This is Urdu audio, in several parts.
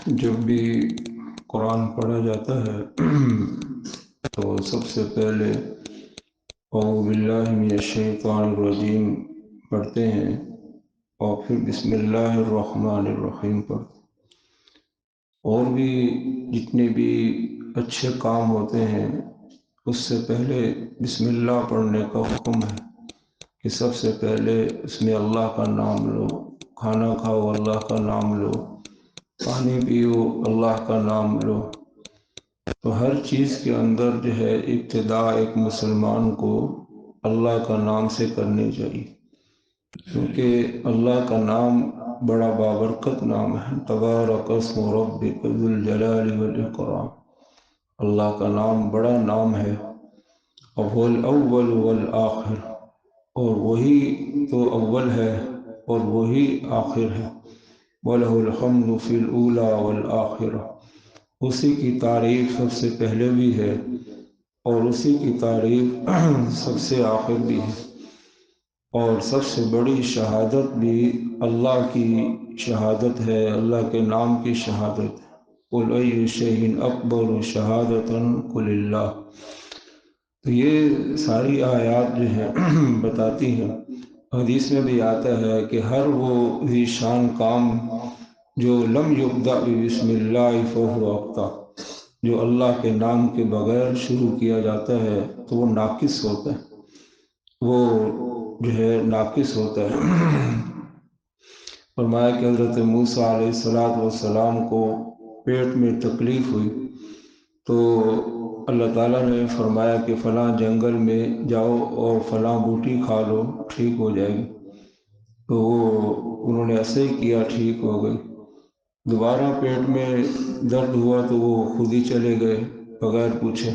جب بھی قرآن پڑھا جاتا ہے تو سب سے پہلے اعوذ باللہ من الشیطان الرجیم پڑھتے ہیں اور پھر بسم اللہ الرحمن الرحیم پڑھتے ہیں۔ اور بھی جتنے بھی اچھے کام ہوتے ہیں اس سے پہلے بسم اللہ پڑھنے کا حکم ہے کہ سب سے پہلے اس میں اللہ کا نام لو، کھانا کھاؤ اللہ کا نام لو، پانی پیو اللہ کا نام لو۔ تو ہر چیز کے اندر جو ہے ابتدا ایک مسلمان کو اللہ کا نام سے کرنی چاہیے، کیونکہ اللہ کا نام بڑا بابرکت نام ہے۔ تبارک اسم ربک ذو الجلال والاکرام، اللہ کا نام بڑا نام ہے، وہ الاول والآخر، اور وہی تو اول ہے اور وہی آخر ہے۔ وَلَهُ الْحَمْدُ فِي الْأُولَى وَالْآخِرَةِ، اسی کی تعریف سب سے پہلے بھی ہے اور اسی کی تعریف سب سے آخر بھی ہے، اور سب سے بڑی شہادت بھی اللہ کی شہادت ہے، اللہ کے نام کی شہادت ہے۔ قُلْ أَيُّ شَيْءٍ أَكْبَرُ شَهَادَةً قُلِ اللَّهُ۔ تو یہ ساری آیات جو ہیں بتاتی ہیں، حدیث میں بھی آتا ہے کہ ہر وہ ذی شان کام جو لم یبدأ بسم اللہ فہو اخطأ، جو اللہ کے نام کے بغیر شروع کیا جاتا ہے تو وہ ناقص ہوتا ہے، وہ جو ہے ناقص ہوتا ہے۔ فرمایا کہ حضرت موسیٰ علیہ السلام کو پیٹ میں تکلیف ہوئی تو اللہ تعالیٰ نے فرمایا کہ فلاں جنگل میں جاؤ اور فلاں بوٹی کھا لو، ٹھیک ہو جائے گی۔ تو انہوں نے ایسے ہی کیا، ٹھیک ہو گئی۔ دوبارہ پیٹ میں درد ہوا تو وہ خود ہی چلے گئے بغیر پوچھے،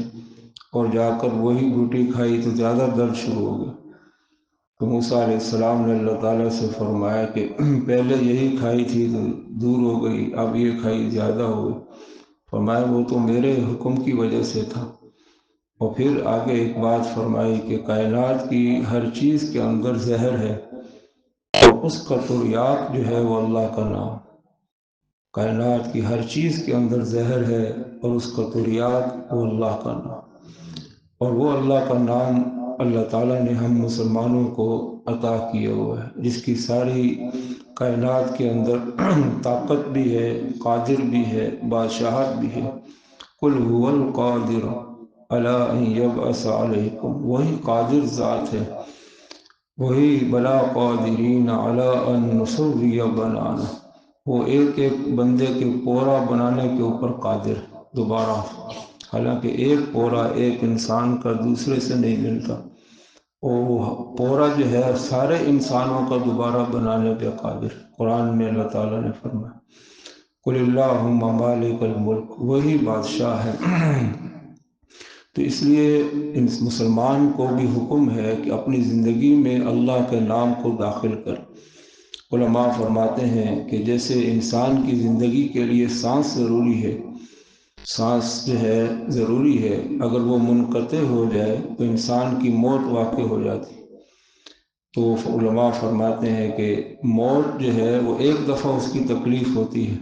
اور جا کر وہی بوٹی کھائی تو زیادہ درد شروع ہو گیا۔ تو موسیٰ علیہ السلام نے اللہ تعالیٰ سے فرمایا کہ پہلے یہی کھائی تھی تو دور ہو گئی، اب یہ کھائی زیادہ ہو گئی۔ فرمایا وہ تو میرے حکم کی وجہ سے تھا۔ اور پھر آگے ایک بات فرمائی کہ کائنات کی ہر چیز کے اندر زہر ہے اور اس کا تریاق جو ہے وہ اللہ کا نام۔ کائنات کی ہر چیز کے اندر زہر ہے اور اس کا تریاق وہ اللہ کا نام، اور وہ اللہ کا نام اللہ تعالیٰ نے ہم مسلمانوں کو عطا کیا ہوا ہے، جس کی ساری کائنات کے اندر طاقت بھی ہے، قادر بھی ہے، بادشاہت بھی ہے۔ قُلْ هُوَ الْقَادِرُ عَلَىٰ أَن يَبْعَثَ عَلَيْكُمْ، وہی قادر ذات ہے، وہی بلا قادرین علی ان نسوی بنانا، وہ ایک ایک بندے کے پورا بنانے کے اوپر قادر ہے دوبارہ، حالانکہ ایک پورا ایک انسان کا دوسرے سے نہیں ملتا، وہ پورا جو ہے سارے انسانوں کا دوبارہ بنانے پہ قادر۔ قرآن میں اللہ تعالیٰ نے فرمایا قُلِ اللہم مالک الملک، وہی بادشاہ ہے۔ تو اس لیے ان مسلمان کو بھی حکم ہے کہ اپنی زندگی میں اللہ کے نام کو داخل کر۔ علماء فرماتے ہیں کہ جیسے انسان کی زندگی کے لیے سانس ضروری ہے، سانس جو ہے ضروری ہے، اگر وہ منقطع ہو جائے تو انسان کی موت واقع ہو جاتی۔ تو علماء فرماتے ہیں کہ موت جو ہے وہ ایک دفعہ اس کی تکلیف ہوتی ہے،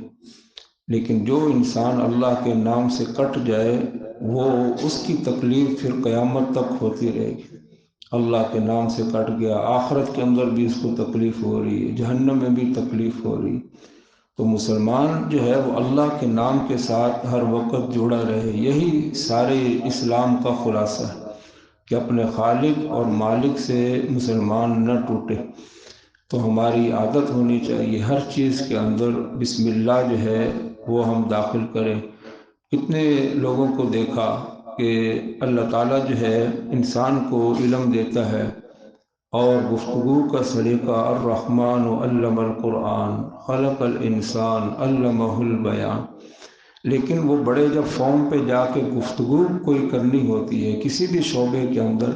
لیکن جو انسان اللہ کے نام سے کٹ جائے وہ اس کی تکلیف پھر قیامت تک ہوتی رہے گی۔ اللہ کے نام سے کٹ گیا، آخرت کے اندر بھی اس کو تکلیف ہو رہی ہے، جہنم میں بھی تکلیف ہو رہی ہے۔ تو مسلمان جو ہے وہ اللہ کے نام کے ساتھ ہر وقت جڑا رہے، یہی سارے اسلام کا خلاصہ ہے کہ اپنے خالق اور مالک سے مسلمان نہ ٹوٹے۔ تو ہماری عادت ہونی چاہیے ہر چیز کے اندر بسم اللہ جو ہے وہ ہم داخل کریں۔ کتنے لوگوں کو دیکھا کہ اللہ تعالیٰ جو ہے انسان کو علم دیتا ہے اور گفتگو کا سلیقہ، الرحمن علم القرآن خلق الانسان علمہ البیان، لیکن وہ بڑے جب فارم پہ جا کے گفتگو کوئی کرنی ہوتی ہے کسی بھی شعبے کے اندر،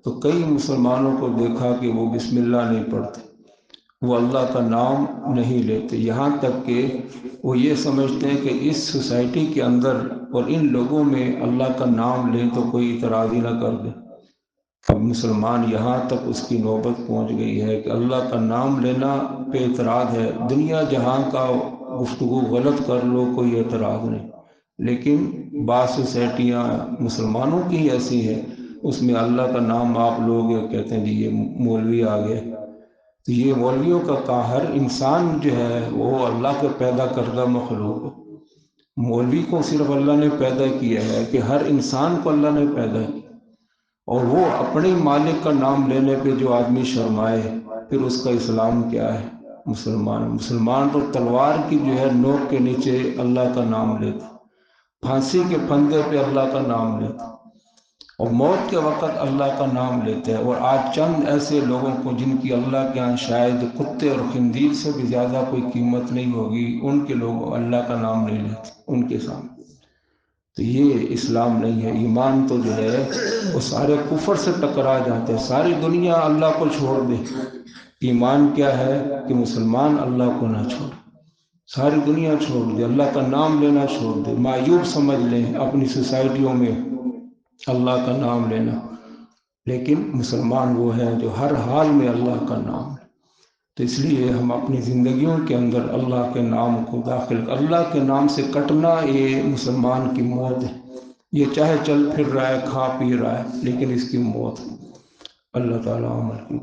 تو کئی مسلمانوں کو دیکھا کہ وہ بسم اللہ نہیں پڑھتے، وہ اللہ کا نام نہیں لیتے، یہاں تک کہ وہ یہ سمجھتے ہیں کہ اس سوسائٹی کے اندر اور ان لوگوں میں اللہ کا نام لیں تو کوئی اعتراض ہی نہ کر دے۔ اب مسلمان یہاں تک اس کی نوبت پہنچ گئی ہے کہ اللہ کا نام لینا پہ اعتراض ہے، دنیا جہاں کا گفتگو غلط کر لو، کوئی اعتراض نہیں، لیکن بعض سوسائٹیاں مسلمانوں کی ہی ایسی ہیں، اس میں اللہ کا نام آپ لوگ کہتے ہیں جی یہ مولوی آ گئے. تو یہ مولویوں کا کہا، ہر انسان جو ہے وہ اللہ کے پیدا کردہ مخلوق ہے. مولوی کو صرف اللہ نے پیدا کیا ہے کہ ہر انسان کو اللہ نے پیدا کیا، اور وہ اپنے مالک کا نام لینے پہ جو آدمی شرمائے پھر اس کا اسلام کیا ہے؟ مسلمان تو تلوار کی جو ہے نوک کے نیچے اللہ کا نام لیتا، پھانسی کے پھندے پہ اللہ کا نام لیتا، اور موت کے وقت اللہ کا نام لیتے ہیں. اور آج چند ایسے لوگوں کو جن کی اللہ کے ہاں شاید کتے اور خنزیر سے بھی زیادہ کوئی قیمت نہیں ہوگی، ان کے لوگ اللہ کا نام نہیں لیتے ان کے سامنے. تو یہ اسلام نہیں ہے. ایمان تو جو ہے وہ سارے کفر سے ٹکرا جاتے ہیں. ساری دنیا اللہ کو چھوڑ دے، ایمان کیا ہے کہ مسلمان اللہ کو نہ چھوڑے، ساری دنیا چھوڑ دے، اللہ کا نام لینا چھوڑ دے. معیوب سمجھ لیں اپنی سوسائٹیوں میں اللہ کا نام لینا، لیکن مسلمان وہ ہے جو ہر حال میں اللہ کا نام لے. تو اس لیے ہم اپنی زندگیوں کے اندر اللہ کے نام کو داخل، اللہ کے نام سے کٹنا یہ مسلمان کی موت ہے. یہ چاہے چل پھر رہا ہے، کھا پی رہا ہے، لیکن اس کی موت ہے. اللہ تعالیٰ عمل کی